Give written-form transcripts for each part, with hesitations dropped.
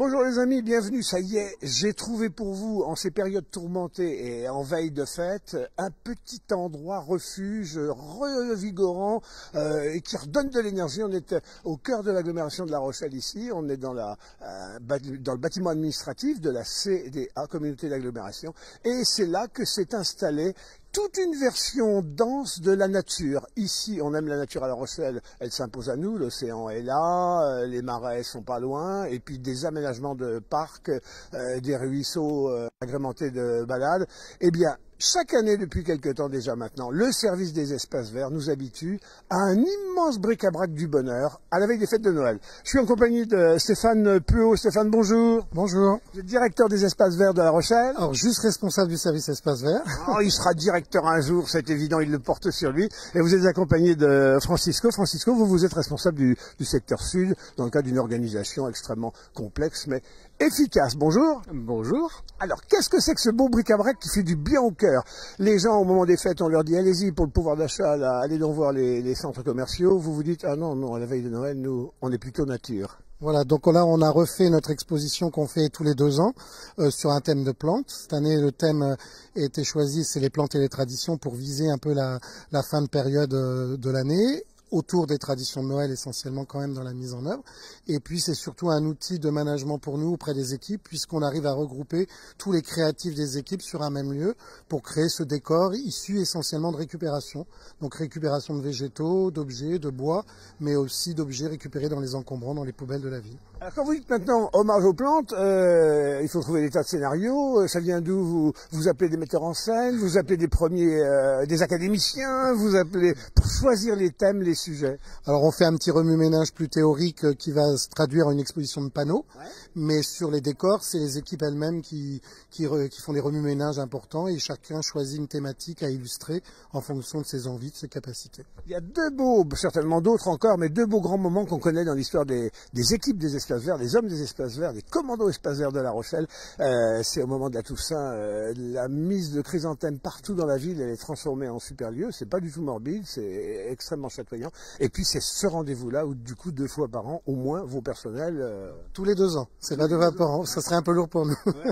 Bonjour les amis, bienvenue, ça y est, j'ai trouvé pour vous, en ces périodes tourmentées et en veille de fête, un petit endroit refuge revigorant et qui redonne de l'énergie. On est au cœur de l'agglomération de La Rochelle ici, on est dans le bâtiment administratif de la CDA, Communauté d'agglomération, et c'est là que s'est installé toute une version dense de la nature. Ici, on aime la nature à La Rochelle, elle s'impose à nous, l'océan est là, les marais sont pas loin, et puis des aménagements de parcs, des ruisseaux agrémentés de balades. Eh bien, chaque année, depuis quelque temps déjà maintenant, le service des espaces verts nous habitue à un immense bric-à-brac du bonheur à la veille des fêtes de Noël. Je suis en compagnie de Stéphane Puot. Stéphane, bonjour. Bonjour. Vous êtes directeur des espaces verts de La Rochelle. Alors, juste responsable du service espace vert. Oh, il sera directeur un jour, c'est évident, il le porte sur lui. Et vous êtes accompagné de Francisco. Francisco, vous êtes responsable du secteur sud dans le cadre d'une organisation extrêmement complexe mais efficace. Bonjour. Bonjour. Alors, qu'est-ce que c'est que ce beau bric-à-brac qui fait du bien au cœur? Les gens, au moment des fêtes, on leur dit, allez-y, pour le pouvoir d'achat, allez donc voir les centres commerciaux. Vous vous dites, ah non, à la veille de Noël, nous, on est plutôt nature. Voilà, donc là on a refait notre exposition qu'on fait tous les 2 ans sur un thème de plantes. Cette année le thème a été choisi, c'est les plantes et les traditions pour viser un peu la fin de période de l'année, autour des traditions de Noël essentiellement quand même dans la mise en œuvre. Et puis c'est surtout un outil de management pour nous auprès des équipes puisqu'on arrive à regrouper tous les créatifs des équipes sur un même lieu pour créer ce décor issu essentiellement de récupération. Donc récupération de végétaux, d'objets, de bois, mais aussi d'objets récupérés dans les encombrants, dans les poubelles de la ville. Alors quand vous dites maintenant hommage aux plantes, il faut trouver des tas de scénarios. Ça vient d'où? Vous appelez des metteurs en scène, vous appelez des premiers, des académiciens, vous appelez pour choisir les thèmes, les sujets. Alors on fait un petit remue-ménage plus théorique qui va se traduire en une exposition de panneaux, mais sur les décors, c'est les équipes elles-mêmes qui font des remue-ménages importants et chacun choisit une thématique à illustrer en fonction de ses envies, de ses capacités. Il y a deux beaux, certainement d'autres encore, mais deux beaux grands moments qu'on connaît dans l'histoire des équipes des espaces verts, des hommes des espaces verts, des commandos espaces verts de La Rochelle. C'est au moment de la Toussaint, la mise de chrysanthèmes partout dans la ville, elle est transformée en super lieu. C'est pas du tout morbide, c'est extrêmement chatoyant. Et puis c'est ce rendez-vous-là où du coup 2 fois par an, au moins, vos personnels... Tous les 2 ans, c'est pas 2 fois par an, ça serait un peu lourd pour nous. Ouais.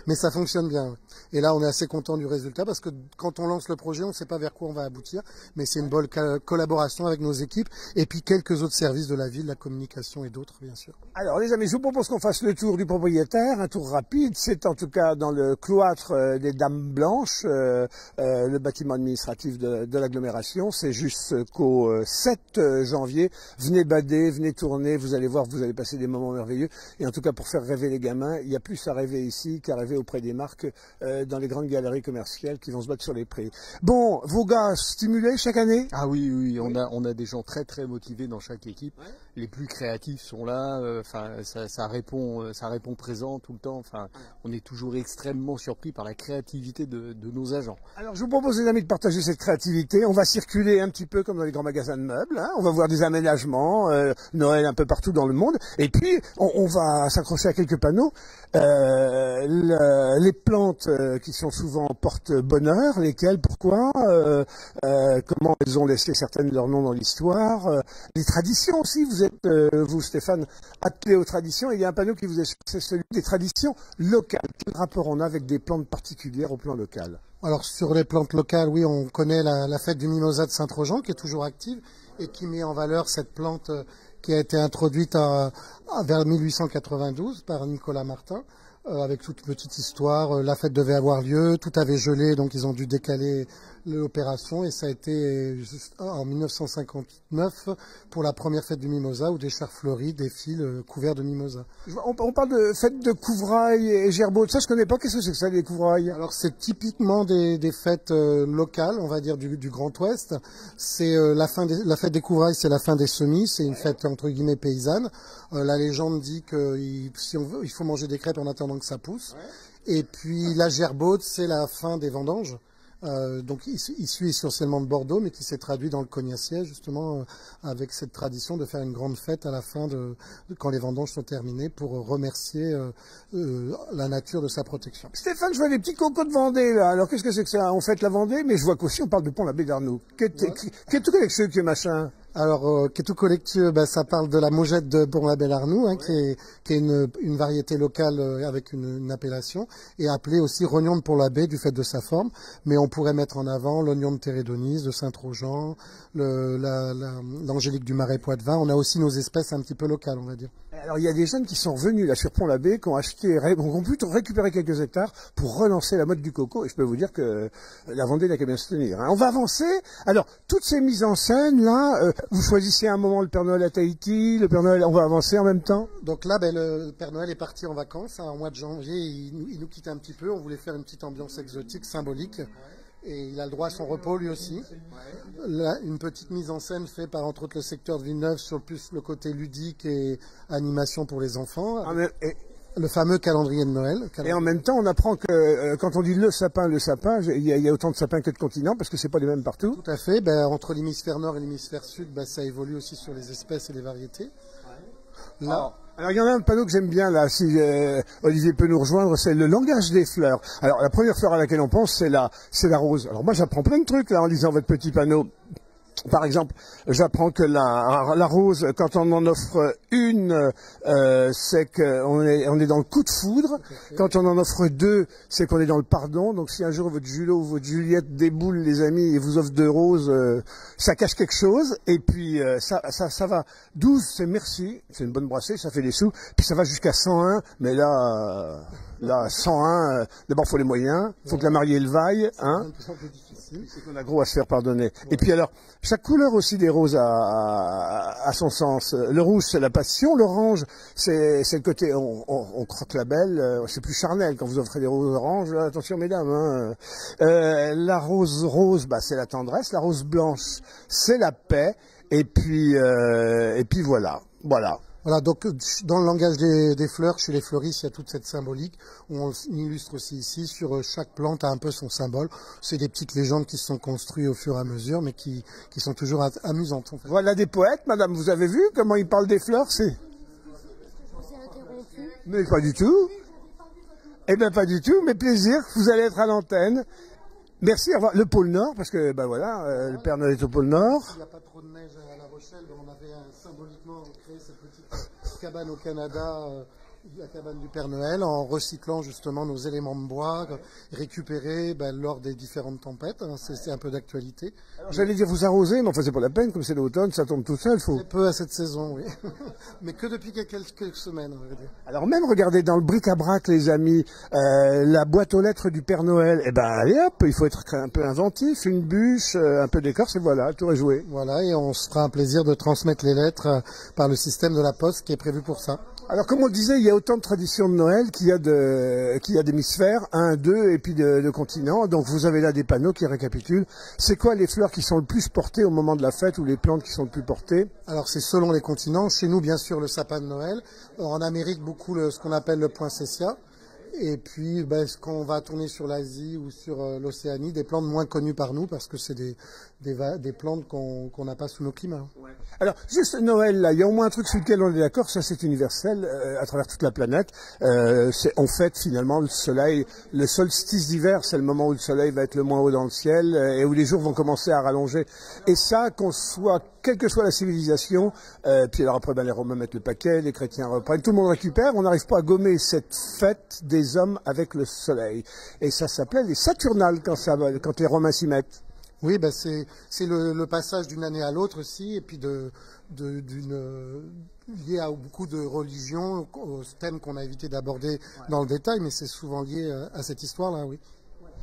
Mais ça fonctionne bien. Et là on est assez content du résultat parce que quand on lance le projet, on ne sait pas vers quoi on va aboutir, mais c'est une bonne collaboration avec nos équipes et puis quelques autres services de la ville, la communication et d'autres bien sûr. Alors les amis, je vous propose qu'on fasse le tour du propriétaire, un tour rapide. C'est en tout cas dans le cloître des Dames Blanches, le bâtiment administratif de l'agglomération. C'est jusqu'au 7 janvier. Venez bader, venez tourner, vous allez voir, vous allez passer des moments merveilleux. Et en tout cas pour faire rêver les gamins, il y a plus à rêver ici qu'à rêver auprès des marques dans les grandes galeries commerciales qui vont se battre sur les prix. Bon, vos gars stimulés chaque année? Ah oui, on a des gens très très motivés dans chaque équipe. Ouais. Les plus créatifs sont là. Ça répond présent tout le temps. Enfin, on est toujours extrêmement surpris par la créativité de nos agents. Alors, je vous propose, les amis, de partager cette créativité. On va circuler un petit peu comme dans les grands magasins de meubles. Hein. On va voir des aménagements, Noël un peu partout dans le monde. Et puis, on va s'accrocher à quelques panneaux. Les plantes qui sont souvent porte-bonheur, lesquelles, pourquoi, comment elles ont laissé certaines de leur nom dans l'histoire. Les traditions aussi, vous êtes, vous Stéphane, attelé aux traditions. Il y a un panneau qui vous est c'est celui des traditions locales. Quel rapport on a avec des plantes particulières au plan local? Alors sur les plantes locales, oui, on connaît la fête du mimosa de Saint-Trojan qui est toujours active et qui met en valeur cette plante qui a été introduite vers 1892 par Nicolas Martin. Avec toute petite histoire, la fête devait avoir lieu, tout avait gelé, donc ils ont dû décaler l'opération et ça a été en 1959 pour la première fête du mimosa où des chars fleuris défilent couverts de mimosa. On parle de fête de couvrailles et gerbeaux, ça je connais pas, qu'est-ce que c'est que ça les couvrailles? Alors c'est typiquement des fêtes locales, on va dire du Grand Ouest. C'est la fête des couvrailles, c'est la fin des semis, c'est une fête entre guillemets paysanne. La légende dit que si on veut, il faut manger des crêpes en attendant que ça pousse. Ouais. Et puis la gerbaude, c'est la fin des vendanges. Donc issu essentiellement de Bordeaux, mais qui s'est traduit dans le Cognacier, justement, avec cette tradition de faire une grande fête à la fin quand les vendanges sont terminées pour remercier la nature de sa protection. Stéphane, je vois des petits cocos de Vendée, là. Alors, qu'est-ce que c'est que ça? On fête la Vendée, mais je vois qu'aussi on parle de Pont-l'Abbé d'Arnoux. Qu'est-ce que c'est que machin? Alors, Ketu Collectueux, ça parle de la Maugette de Bourg-la-Belle-Arnoux, qui est une variété locale avec une appellation, et appelée aussi rognon de Pont-l'Abbé du fait de sa forme. Mais on pourrait mettre en avant l'oignon de Thérédonis, de Saint-Trojan, l'angélique du Marais Poitevin. On a aussi nos espèces un petit peu locales, on va dire. Alors il y a des jeunes qui sont venus là sur Pont-l'Abbé, qui ont pu récupérer quelques hectares pour relancer la mode du coco, et je peux vous dire que la Vendée n'a qu'à bien se tenir. On va avancer. Alors toutes ces mises en scène là, vous choisissez un moment le Père Noël à Tahiti, le Père Noël, on va avancer en même temps. Donc là, le Père Noël est parti en vacances au mois de janvier. Il nous quitte un petit peu. On voulait faire une petite ambiance exotique, symbolique. Et il a le droit à son repos lui aussi. Là, une petite mise en scène faite par entre autres le secteur de Villeneuve sur plus le côté ludique et animation pour les enfants. Le fameux calendrier de Noël. Et en même temps, on apprend que quand on dit le sapin, il y a autant de sapins que de continents parce que c'est pas les mêmes partout. Tout à fait. Entre l'hémisphère nord et l'hémisphère sud, ça évolue aussi sur les espèces et les variétés. Là. Alors il y en a un panneau que j'aime bien là, si Olivier peut nous rejoindre, c'est le langage des fleurs. Alors la première fleur à laquelle on pense, c'est la rose. Alors moi j'apprends plein de trucs là en lisant votre petit panneau. Par exemple, j'apprends que la rose, quand on en offre une, c'est qu'on est dans le coup de foudre. Quand on en offre deux, c'est qu'on est dans le pardon. Donc si un jour votre Julot ou votre Juliette déboule, les amis, et vous offre 2 roses, ça cache quelque chose. Et puis ça va. 12, c'est merci, c'est une bonne brassée, ça fait des sous. Puis ça va jusqu'à 101, mais là 101, d'abord faut les moyens, faut que la mariée le vaille, hein. C'est qu'on a gros à se faire pardonner. Et puis alors, chaque couleur aussi des roses a son sens. Le rouge, c'est la passion. L'orange, c'est le côté, on croque la belle. C'est plus charnel quand vous offrez des roses oranges. Attention, mesdames. Hein. La rose, c'est la tendresse. La rose blanche, c'est la paix. Et puis voilà. Voilà, donc dans le langage des fleurs, chez les fleuristes, il y a toute cette symbolique. On illustre aussi ici, sur chaque plante a un peu son symbole. C'est des petites légendes qui se sont construites au fur et à mesure, mais qui sont toujours amusantes. En fait. Voilà des poètes, madame, vous avez vu comment ils parlent des fleurs, c'est... Mais pas du tout. Eh bien pas du tout, mais plaisir, vous allez être à l'antenne. Merci, au revoir. Le pôle Nord, parce que le Père Noël est au pôle Nord. Il n'y a pas trop de neige à La Rochelle, on avait symboliquement créé cette petite cabane au Canada, la cabane du Père Noël, en recyclant justement nos éléments de bois récupérés lors des différentes tempêtes. C'est un peu d'actualité. J'allais dire vous arrosez, mais enfin c'est pas la peine, comme c'est l'automne, ça tombe tout seul. C'est peu à cette saison, oui. Mais que depuis quelques semaines, on va dire. Alors même regardez dans le bric-à-brac, les amis, la boîte aux lettres du Père Noël, allez hop, il faut être un peu inventif, une bûche, un peu d'écorce, et voilà, tout est joué. Voilà, et on se fera un plaisir de transmettre les lettres par le système de la Poste qui est prévu pour ça. Alors, comme on le disait, il y a autant de traditions de Noël qu'il y a d'hémisphères, 1, 2, et puis de continents. Donc, vous avez là des panneaux qui récapitulent. C'est quoi les fleurs qui sont le plus portées au moment de la fête ou les plantes qui sont le plus portées? Alors, c'est selon les continents. Chez nous, bien sûr, le sapin de Noël. En Amérique, beaucoup ce qu'on appelle le poinsettia. Et puis, quand on va tourner sur l'Asie ou sur l'Océanie, des plantes moins connues par nous parce que c'est des plantes qu'on n'a pas sous nos climats. Ouais. Alors, juste Noël, là, il y a au moins un truc sur lequel on est d'accord, ça c'est universel à travers toute la planète. On fête finalement le soleil, le solstice d'hiver, c'est le moment où le soleil va être le moins haut dans le ciel et où les jours vont commencer à rallonger. Et ça, quelle que soit la civilisation, puis alors après les Romains mettent le paquet, les chrétiens reprennent, tout le monde récupère, on n'arrive pas à gommer cette fête des hommes avec le soleil. Et ça s'appelait les Saturnales quand les Romains s'y mettent. Oui, c'est le passage d'une année à l'autre aussi, et puis lié à beaucoup de religions, au thème qu'on a évité d'aborder dans le détail, mais c'est souvent lié à cette histoire-là, oui.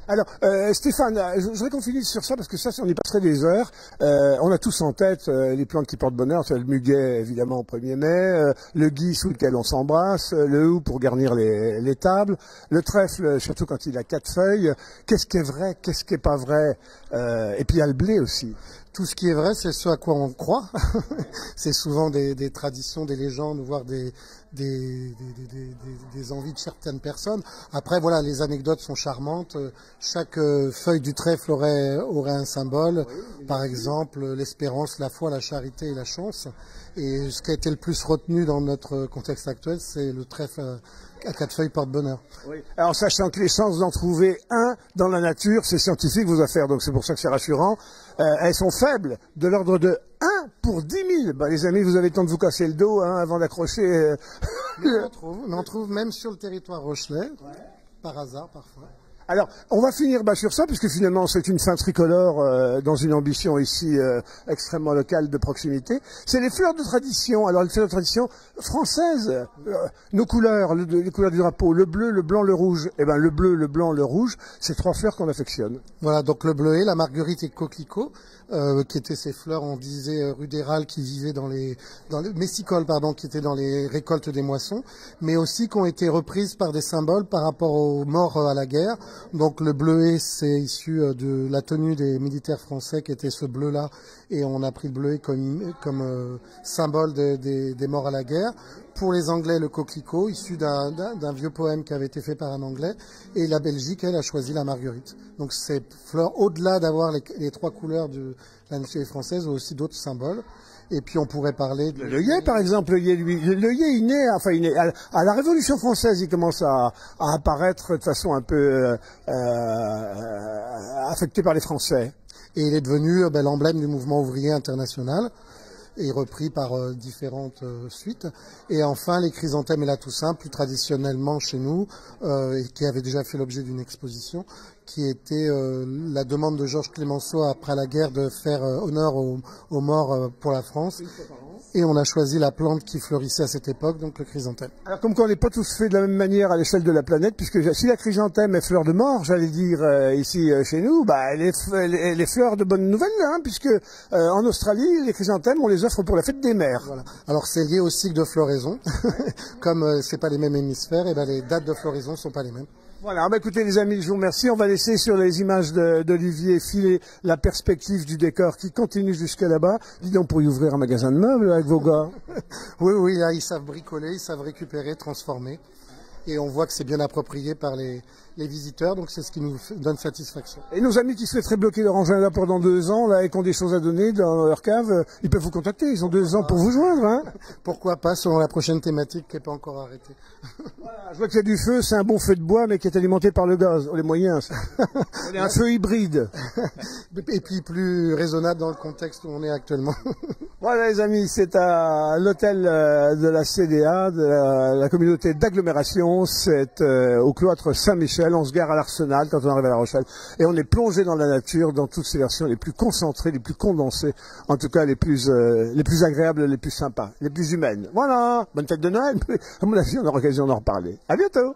Alors, Stéphane, je voudrais qu'on finisse sur ça parce que ça, on y passerait des heures. On a tous en tête les plantes qui portent bonheur. C'est le muguet, évidemment, au 1er mai, le gui sous lequel on s'embrasse, le hou pour garnir les tables, le trèfle, surtout quand il a 4 feuilles. Qu'est-ce qui est vrai, qu'est-ce qui est pas vrai, et puis il y a le blé aussi. Tout ce qui est vrai, c'est ce à quoi on croit. C'est souvent des traditions, des légendes, voire des envies de certaines personnes. Après, voilà, les anecdotes sont charmantes. Chaque feuille du trèfle aurait un symbole. Par exemple, l'espérance, la foi, la charité et la chance. Et ce qui a été le plus retenu dans notre contexte actuel, c'est le trèfle à 4 feuilles porte-bonheur. Oui. Alors, sachant que les chances d'en trouver un dans la nature, c'est scientifique vos affaires, donc c'est pour ça que c'est rassurant. Elles sont faibles, de l'ordre de 1 pour 10 000. Bah, les amis, vous avez le temps de vous casser le dos hein, avant d'accrocher. On en trouve même sur le territoire rochelais, par hasard parfois. Alors, on va finir sur ça, puisque finalement c'est une fin tricolore dans une ambition ici extrêmement locale de proximité. C'est les fleurs de tradition. Alors, les fleurs de tradition françaises, nos couleurs, les couleurs du drapeau, le bleu, le blanc, le rouge. Eh ben, le bleu, le blanc, le rouge, c'est 3 fleurs qu'on affectionne. Voilà, donc le bleuet, la marguerite et le coquelicot, qui étaient ces fleurs, on disait rudérales, qui vivaient dans les messicoles, pardon, qui étaient dans les récoltes des moissons, mais aussi qui ont été reprises par des symboles par rapport aux morts à la guerre. Donc le bleuet, c'est issu de la tenue des militaires français qui était ce bleu-là, et on a pris le bleuet comme symbole des morts à la guerre. Pour les Anglais, le coquelicot, issu d'un vieux poème qui avait été fait par un Anglais, et la Belgique, elle, a choisi la marguerite. Donc ces fleurs, au-delà d'avoir les 3 couleurs de la nationalité française, ont aussi d'autres symboles. Et puis on pourrait parler de... L'œillet, par exemple, l'œillet, il naît, à la Révolution française, il commence à apparaître de façon un peu affectée par les Français. Et il est devenu l'emblème du mouvement ouvrier international, et repris par différentes suites. Et enfin, les chrysanthèmes et la Toussaint, plus traditionnellement chez nous, et qui avaient déjà fait l'objet d'une exposition, qui était la demande de Georges Clemenceau après la guerre de faire honneur aux morts pour la France. Et on a choisi la plante qui fleurissait à cette époque, donc le chrysanthème. Alors comme quoi on n'est pas tous faits de la même manière à l'échelle de la planète, puisque si la chrysanthème est fleur de mort, j'allais dire ici chez nous, elle est fleur de bonnes nouvelles, hein, puisque en Australie, les chrysanthèmes, on les offre pour la fête des mères. Voilà. Alors c'est lié au cycle de floraison, comme c'est pas les mêmes hémisphères, et les dates de floraison sont pas les mêmes. Voilà, écoutez les amis, je vous remercie. On va laisser sur les images d'Olivier filer la perspective du décor qui continue jusqu'à là-bas. Dis donc, pour y ouvrir un magasin de meubles avec vos gars. Oui, là, ils savent bricoler, ils savent récupérer, transformer. Et on voit que c'est bien approprié par les visiteurs, donc c'est ce qui nous donne satisfaction. Et nos amis qui souhaiteraient bloquer leur engin là pendant 2 ans, là, et qui ont des choses à donner dans leur cave, ils peuvent vous contacter, ils ont 2 ans pour vous joindre, hein. Pourquoi pas, selon la prochaine thématique qui n'est pas encore arrêtée. Voilà, je vois qu'il y a du feu, c'est un bon feu de bois, mais qui est alimenté par le gaz, les moyens. On est un feu hybride. Et puis plus raisonnable dans le contexte où on est actuellement. Voilà les amis, c'est à l'hôtel de la CDA, de la communauté d'agglomération, c'est au cloître Saint-Michel, on se gare à l'Arsenal quand on arrive à La Rochelle, et on est plongé dans la nature, dans toutes ses versions les plus concentrées, les plus condensées, en tout cas les plus agréables, les plus sympas, les plus humaines. Voilà, bonne fête de Noël, à mon avis on aura l'occasion d'en reparler. À bientôt.